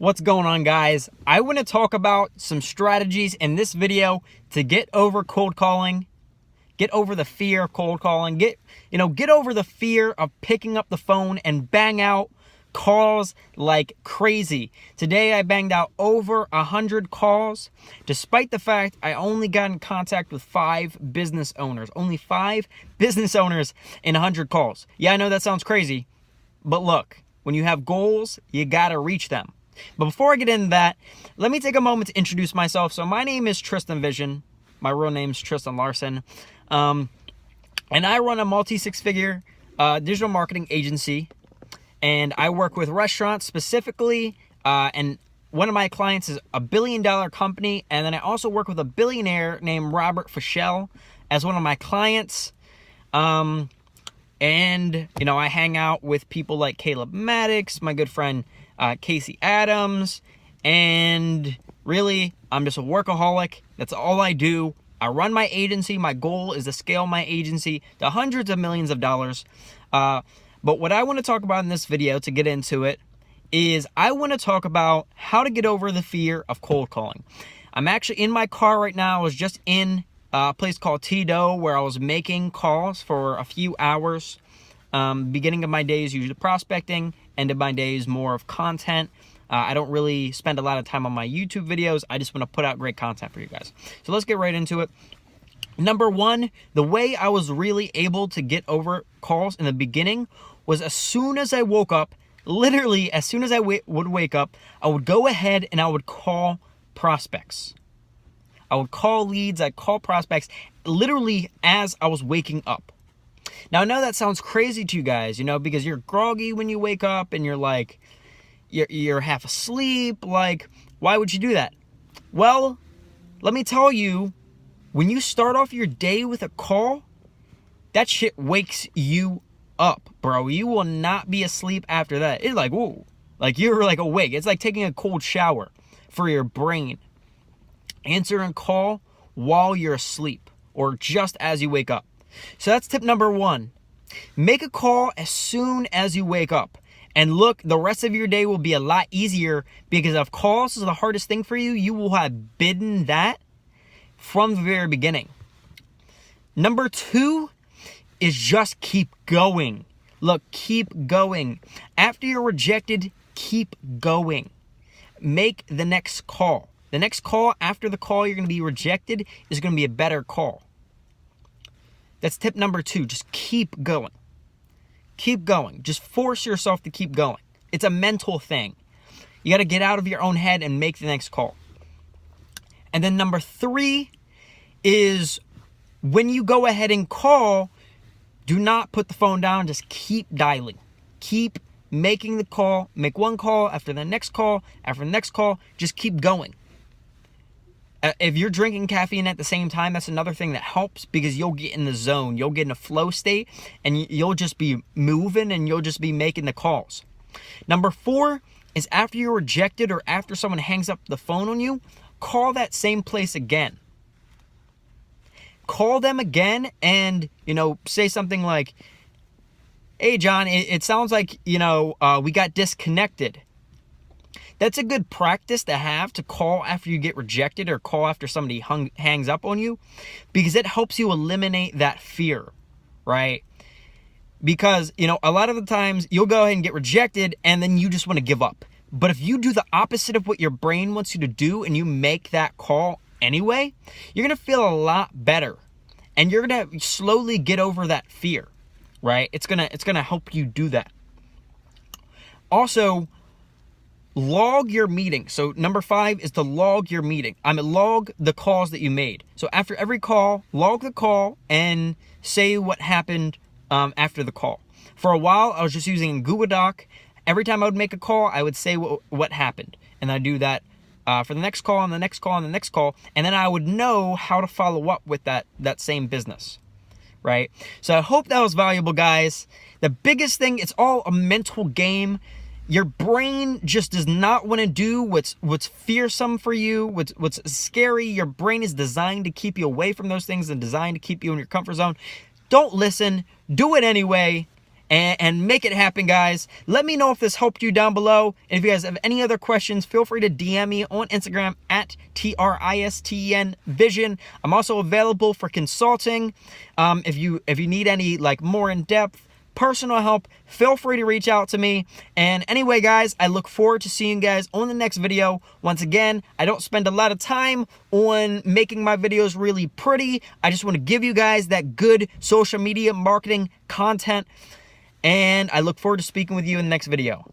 What's going on, guys? I want to talk about some strategies in this video to get over cold calling, get over the fear of cold calling, get over the fear of picking up the phone and bang out calls like crazy. Today I banged out over 100 calls, despite the fact I only got in contact with 5 business owners. Only 5 business owners in 100 calls. Yeah, I know that sounds crazy, but look, when you have goals, you gotta reach them. But before I get into that, let me take a moment to introduce myself. So my name is Tristan Vision. My real name is Tristan Larson. And I run a multi-six-figure digital marketing agency. And I work with restaurants specifically. And one of my clients is a $1 billion company. And then I also work with a billionaire named Robert Fischel as one of my clients. And, I hang out with people like Caleb Maddox, my good friend Casey Adams, and really, I'm just a workaholic. That's all I do. I run my agency. My goal is to scale my agency to hundreds of millions of dollars. But what I want to talk about in this video, to get into it, is I want to talk about how to get over the fear of cold calling. I'm actually in my car right now. I was just in a place called Tito, where I was making calls for a few hours. Beginning of my day is usually prospecting. End of my day is more of content. I don't really spend a lot of time on my YouTube videos. I just want to put out great content for you guys. So let's get right into it. Number one, the way I was really able to get over calls in the beginning was as soon as I woke up, literally as soon as I would wake up, I would go ahead and I would call prospects. I would call leads, I'd call prospects, literally as I was waking up. Now, I know that sounds crazy to you guys, because you're groggy when you wake up and you're like, you're half asleep. Like, why would you do that? Well, let me tell you, when you start off your day with a call, that shit wakes you up, bro. You will not be asleep after that. It's like, whoa, like you're like awake. It's like taking a cold shower for your brain. Answer a call while you're asleep or just as you wake up. So that's tip number one. Make a call as soon as you wake up. And look, the rest of your day will be a lot easier, because if calls is the hardest thing for you, you will have bidden that from the very beginning. Number two is just keep going. Look, keep going. After you're rejected, keep going. Make the next call. The next call after the call you're going to be rejected is going to be a better call. That's tip number two. Just keep going. Keep going. Just force yourself to keep going. It's a mental thing. You got to get out of your own head and make the next call. And then number three is when you go ahead and call, do not put the phone down. Just keep dialing. Keep making the call. Make one call after the next call, after the next call. Just keep going. If you're drinking caffeine at the same time, that's another thing that helps, because you'll get in the zone. You'll get in a flow state, and you'll just be moving, and you'll just be making the calls. Number four is after you're rejected or after someone hangs up the phone on you, call that same place again. Call them again and, say something like, hey, John, it sounds like, we got disconnected. That's a good practice to have, to call after you get rejected or call after somebody hangs up on you, because it helps you eliminate that fear, right? Because, a lot of the times you'll go ahead and get rejected and then you just want to give up. But if you do the opposite of what your brain wants you to do and you make that call anyway, you're going to feel a lot better, and you're going to slowly get over that fear, right? It's going to help you do that. Also, log your meeting. So number 5 is to log your meeting. Log the calls that you made. So after every call, log the call and say what happened after the call. For a while, I was just using Google Doc. Every time I would make a call, I would say what happened. And I do that for the next call and the next call and the next call. And then I would know how to follow up with that same business, right? So I hope that was valuable, guys. The biggest thing, it's all a mental game. Your brain just does not want to do what's fearsome for you, what's scary. Your brain is designed to keep you away from those things and designed to keep you in your comfort zone. Don't listen. Do it anyway. and make it happen, guys. Let me know if this helped you down below. And if you guys have any other questions, feel free to DM me on Instagram at TRISTEN Vision. I'm also available for consulting. If you need any like more in-depth personal help, feel free to reach out to me. And anyway, guys, I look forward to seeing you guys on the next video. Once again, I don't spend a lot of time on making my videos really pretty. I just want to give you guys that good social media marketing content. And I look forward to speaking with you in the next video.